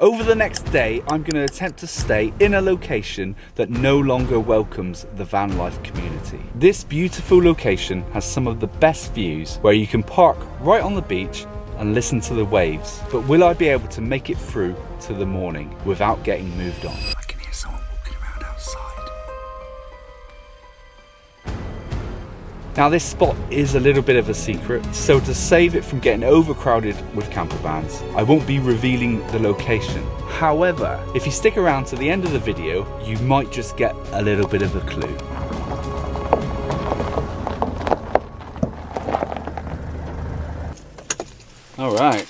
Over the next day, I'm going to attempt to stay in a location that no longer welcomes the van life community. This beautiful location has some of the best views where you can park right on the beach and listen to the waves. But will I be able to make it through to the morning without getting moved on? I can hear someone walking around outside. Now this spot is a little bit of a secret, so to save it from getting overcrowded with camper vans, I won't be revealing the location. However, if you stick around to the end of the video, you might just get a little bit of a clue. All right.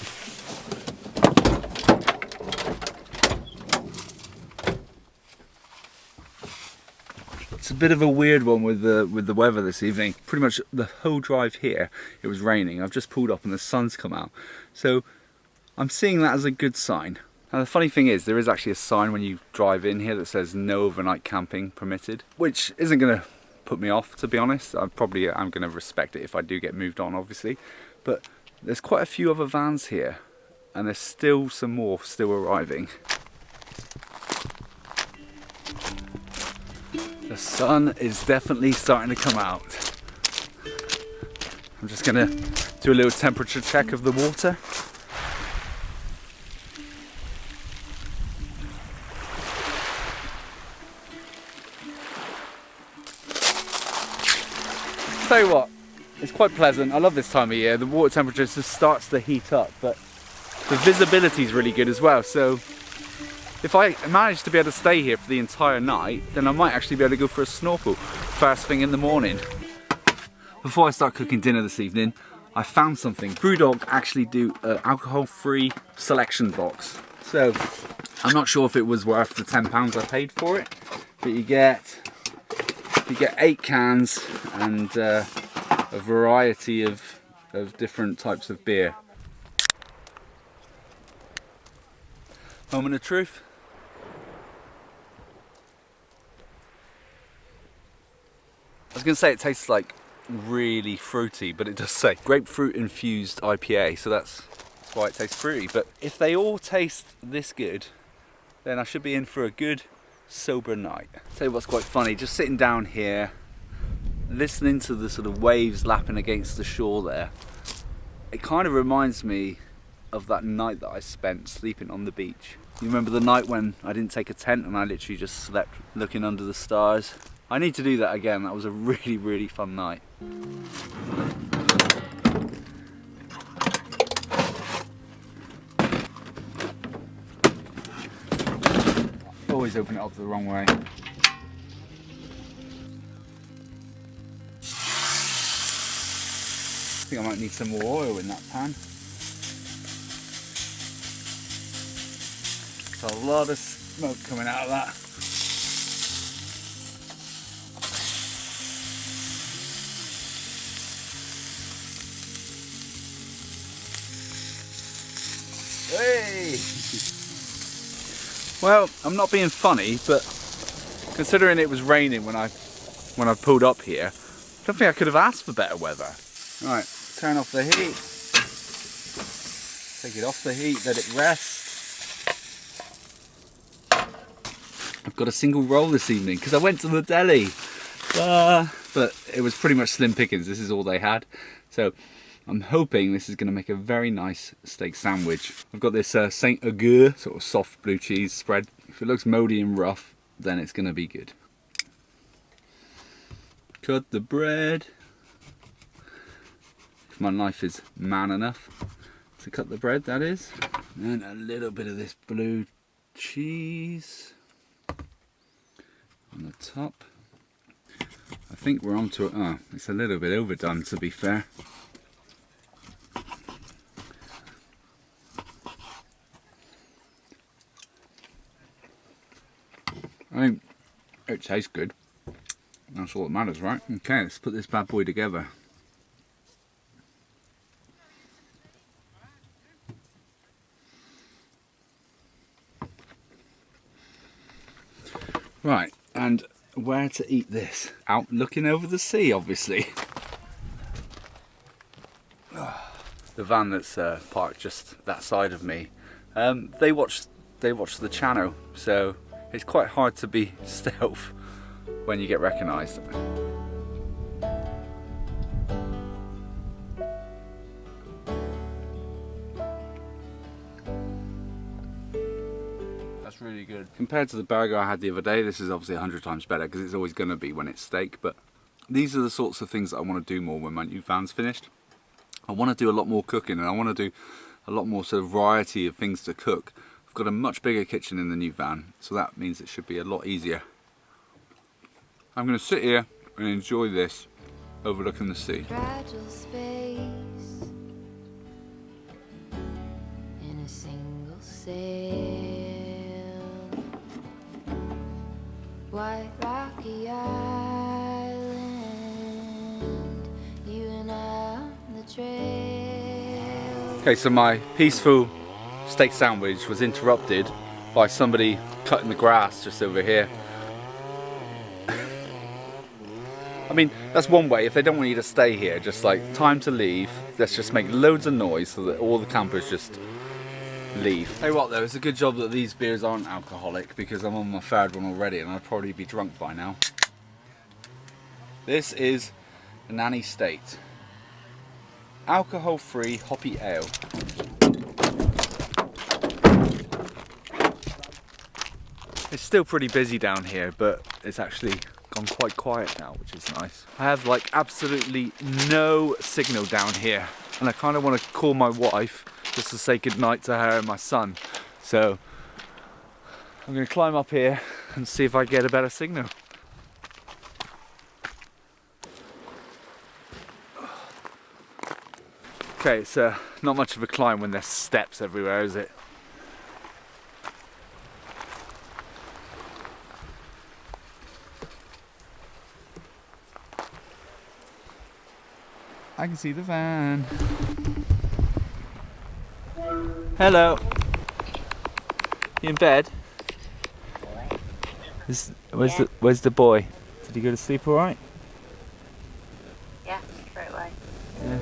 It's a bit of a weird one with the weather this evening. Pretty much the whole drive here, it was raining. I've just pulled up and the sun's come out. So I'm seeing that as a good sign. Now the funny thing is, there is actually a sign when you drive in here that says no overnight camping permitted, which isn't gonna put me off, to be honest. I probably am gonna respect it if I do get moved on, obviously. But there's quite a few other vans here, and there's still some more still arriving. The sun is definitely starting to come out. I'm just gonna do a little temperature check of the water. Tell you what, it's quite pleasant. I love this time of year. The water temperature just starts to heat up, but the visibility is really good as well. So if I manage to be able to stay here for the entire night, then I might actually be able to go for a snorkel first thing in the morning. Before I start cooking dinner this evening, I found something. Brewdog actually do an alcohol-free selection box. So I'm not sure if it was worth the £10 I paid for it, but you get 8 cans and a variety of different types of beer. Moment of truth. I was going to say it tastes like really fruity, but it does say grapefruit infused IPA, so that's why it tastes fruity. But if they all taste this good, then I should be in for a good sober night. Tell you what's quite funny, just sitting down here, listening to the sort of waves lapping against the shore there, it kind of reminds me of that night that I spent sleeping on the beach. You remember the night when I didn't take a tent and I literally just slept looking under the stars? I need to do that again. That was a really, really fun night. Always open it up the wrong way. I think I might need some more oil in that pan. There's a lot of smoke coming out of that. Hey! Well, I'm not being funny, but considering it was raining when I pulled up here, I don't think I could have asked for better weather. Right, turn off the heat. Take it off the heat, let it rest. I've got a single roll this evening because I went to the deli, but it was pretty much slim pickings. This is all they had, so I'm hoping this is going to make a very nice steak sandwich. I've got this Saint Agur sort of soft blue cheese spread. If it looks mouldy and rough, then it's going to be good. Cut the bread. If my knife is man enough to cut the bread, that is. And a little bit of this blue cheese on the top. I think we're on to it. Oh, it's a little bit overdone, to be fair. I think it tastes good. That's all that matters, right? Okay, let's put this bad boy together. Right, and where to eat this? Out looking over the sea, obviously. The van that's parked just that side of me, they watch they watch the channel, so it's quite hard to be stealth when you get recognised. That's really good. Compared to the burger I had the other day, this is obviously 100 times better because it's always going to be when it's steak, but these are the sorts of things that I want to do more when my new van's finished. I want to do a lot more cooking, and I want to do a lot more sort of variety of things to cook. I've got a much bigger kitchen in the new van, so that means it should be a lot easier. I'm going to sit here and enjoy this, overlooking the sea. Fragile space in a single sail, white rocky island, you and I on the trail. Okay, so my peaceful steak sandwich was interrupted by somebody cutting the grass just over here. I mean, that's one way. If they don't want you to stay here, just like, time to leave, let's just make loads of noise so that all the campers just leave. Tell you what though, it's a good job that these beers aren't alcoholic, because I'm on my third one already and I'd probably be drunk by now. This is a Nanny State alcohol-free hoppy ale. It's still pretty busy down here, but it's actually gone quite quiet now, which is nice. I have like absolutely no signal down here, and I kind of want to call my wife just to say goodnight to her and my son. So I'm going to climb up here and see if I get a better signal. Okay, it's not much of a climb when there's steps everywhere, is it? I can see the van. Hello. You in bed? Where's the boy? Did he go to sleep all right? Yeah, straight away. Yeah.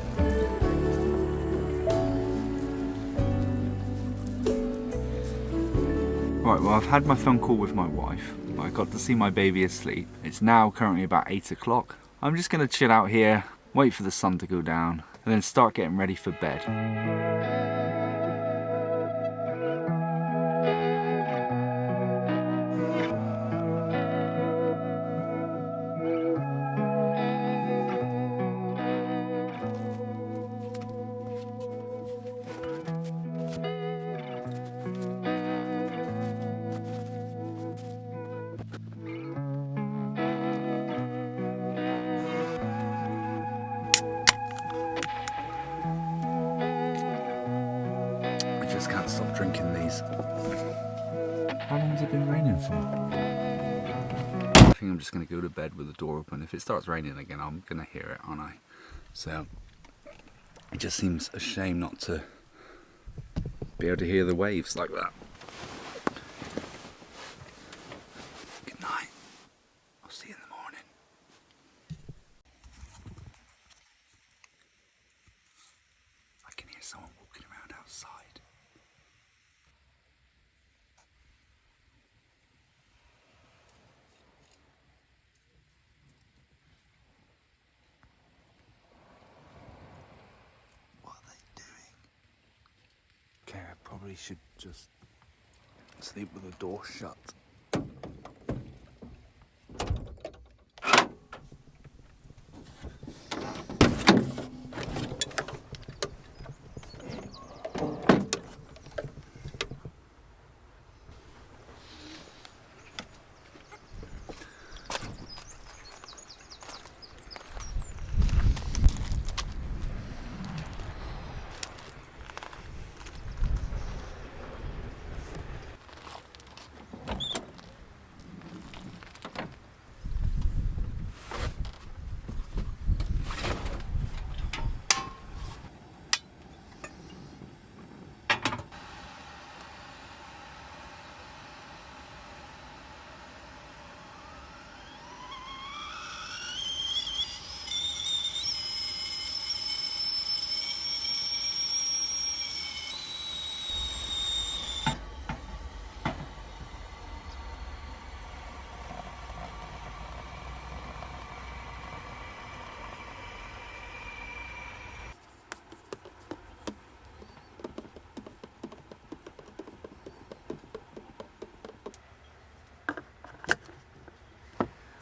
Right, well, I've had my phone call with my wife. I got to see my baby asleep. It's now currently about 8 o'clock. I'm just gonna chill out here, wait for the sun to go down, and then start getting ready for bed. I just can't stop drinking these. How long has it been raining for? I think I'm just going to go to bed with the door open. If it starts raining again, I'm going to hear it, aren't I? So it just seems a shame not to be able to hear the waves like that. Good night. I'll see you in the morning. I can hear someone walking around outside. What are they doing? Okay, I probably should just sleep with the door shut.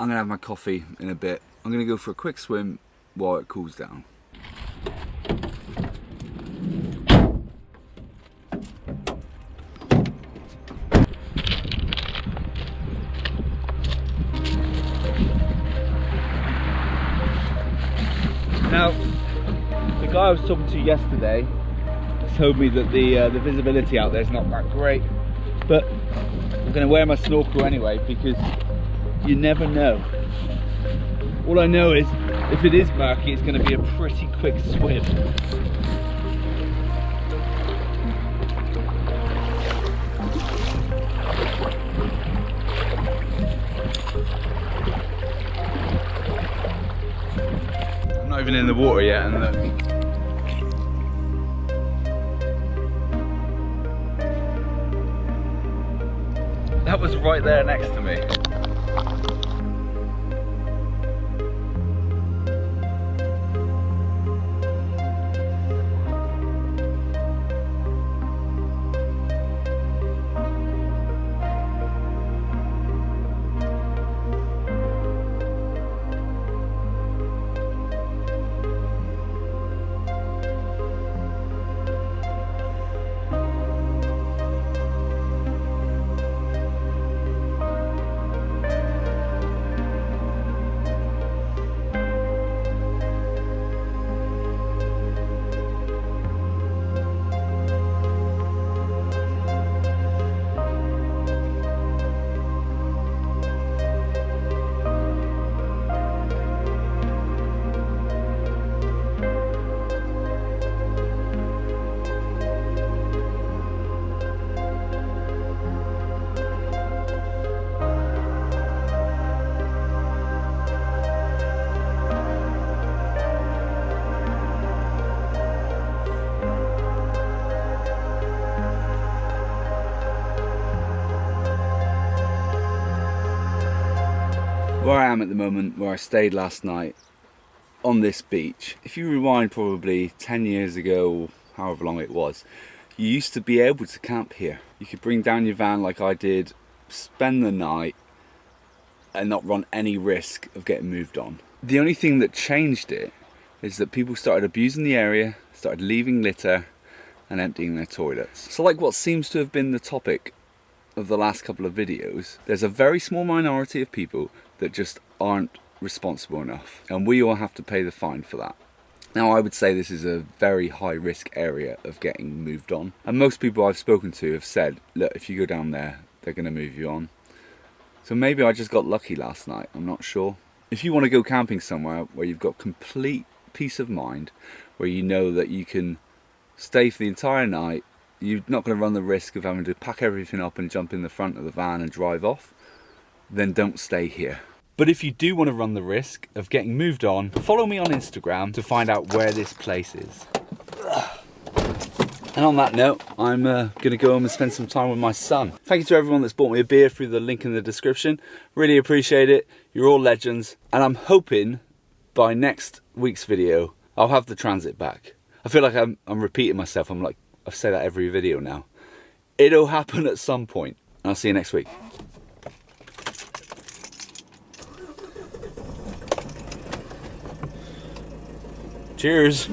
I'm gonna have my coffee in a bit. I'm gonna go for a quick swim while it cools down. Now, the guy I was talking to yesterday told me that the visibility out there is not that great, but I'm going to wear my snorkel anyway because you never know. All I know is if it is murky, it's going to be a pretty quick swim. I'm not even in the water yet, and look. That was right there next to me. Where I am at the moment, where I stayed last night, on this beach, if you rewind probably 10 years ago, however long it was, you used to be able to camp here. You could bring down your van like I did, spend the night, and not run any risk of getting moved on. The only thing that changed it is that people started abusing the area, started leaving litter, and emptying their toilets. So like what seems to have been the topic of the last couple of videos, there's a very small minority of people that just aren't responsible enough, and we all have to pay the fine for that. Now I would say this is a very high risk area of getting moved on, and most people I've spoken to have said, look, if you go down there, they're going to move you on. So maybe I just got lucky last night, I'm not sure. If you want to go camping somewhere where you've got complete peace of mind, where you know that you can stay for the entire night, you're not going to run the risk of having to pack everything up and jump in the front of the van and drive off, then don't stay here. But if you do want to run the risk of getting moved on, follow me on Instagram to find out where this place is. And on that note, I'm going to go home and spend some time with my son. Thank you to everyone that's bought me a beer through the link in the description. Really appreciate it. You're all legends. And I'm hoping by next week's video, I'll have the transit back. I feel like I'm repeating myself. I say that every video now. It'll happen at some point. And I'll see you next week. Cheers.